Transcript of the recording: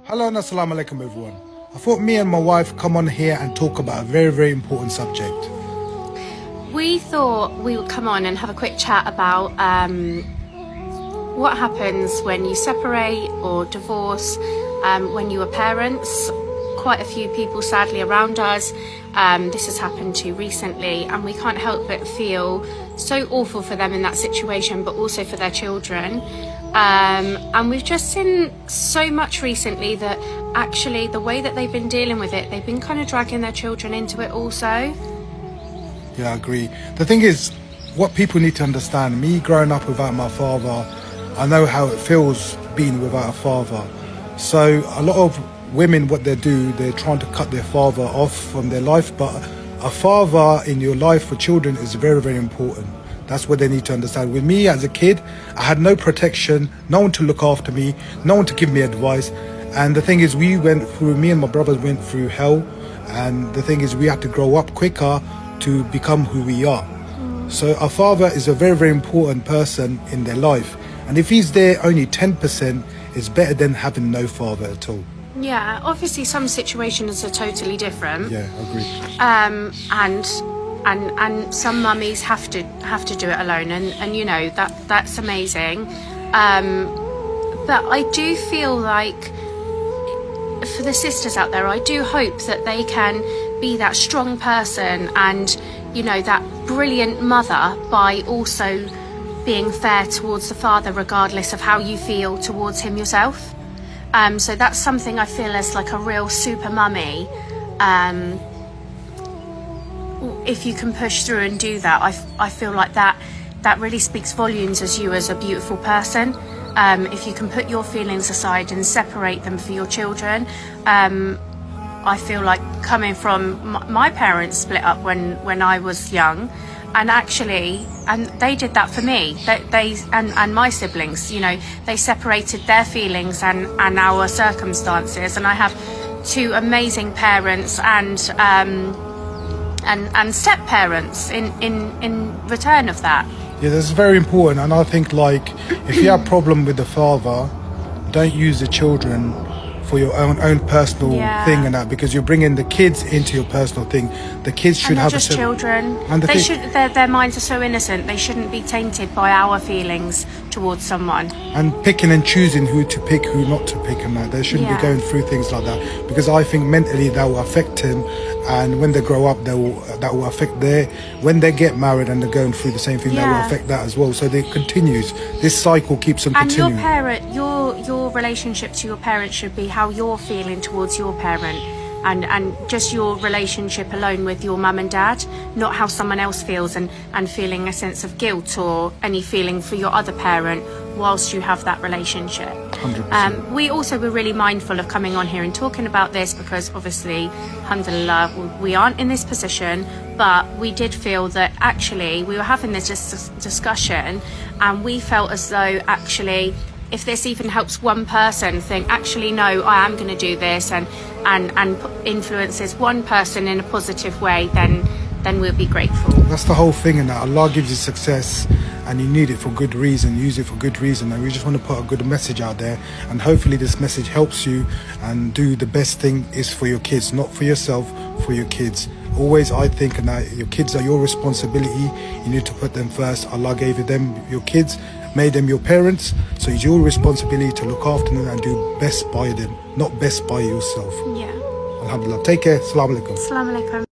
Hello and assalamu alaikum everyone. I thought me and my wife come on here and talk about a very important subject. We thought we would come on and have a quick chat about what happens when you separate or divorce when you are parents. Quite a few people sadly around us this has happened to recently, and we can't help but feel so awful for them in that situation, but also for their children. And we've just seen so much recently that actually the way that they've been dealing with it, they've been kind of dragging their children into it also. Yeah, I agree. The thing is, what people need to understand, me growing up without my father, I know how it feels being without a father. So a lot of women, what they do, they're trying to cut their father off from their life, but a father in your life for children is very important. That's what they need to understand. With me as a kid, I had no protection, no one to look after me, no one to give me advice. And the thing is, me and my brothers went through hell. And the thing is, we had to grow up quicker to become who we are. So our father is a very important person in their life. And if he's there only 10%, it's better than having no father at all. Yeah, obviously some situations are totally different. Yeah, agreed. And some mummies have to do it alone, and you know that's amazing. But I do feel like for the sisters out there, I do hope that they can be that strong person and, you know, that brilliant mother by also being fair towards the father, regardless of how you feel towards him yourself. So that's something I feel as like a real super mummy. If you can push through and do that, I feel like that really speaks volumes as you as a beautiful person. If you can put your feelings aside and separate them for your children. I feel like coming from my parents split up when I was young, and actually, and they did that for me. They and my siblings, you know, they separated their feelings and our circumstances, and I have two amazing parents and step parents in return of that. Yeah, that's very important. And I think, like, if you have a problem with the father, don't use the children for your own personal thing and that, because you're bringing the kids into your personal thing. The kids should have just children. And their minds are so innocent. They shouldn't be tainted by our feelings towards someone. And picking and choosing who to pick, who not to pick, and that they shouldn't be going through things like that, because I think mentally that will affect him, and when they grow up, that will affect when they get married and they're going through the same thing, that will affect that as well. So it continues. This cycle keeps on continuing. And your relationship to your parents should be how you're feeling towards your parent, and just your relationship alone with your mum and dad, not how someone else feels and feeling a sense of guilt or any feeling for your other parent whilst you have that relationship. 100%. We also were really mindful of coming on here and talking about this because obviously, alhamdulillah, we aren't in this position, but we did feel that actually we were having this discussion, and we felt as though actually, if this even helps one person think, actually, no, I am going to do this, and influences one person in a positive way, then we'll be grateful. That's the whole thing, and that Allah gives you success, and you need it for good reason. Use it for good reason, and we just want to put a good message out there, and hopefully this message helps you and do the best thing is for your kids, not for yourself, for your kids. Always, I think, and that your kids are your responsibility. You need to put them first. Allah gave you them, your kids, made them your parents, so it's your responsibility to look after them and do best by them, not best by yourself. Yeah. Alhamdulillah. Take care. Assalamu alaikum. Assalamu alaikum.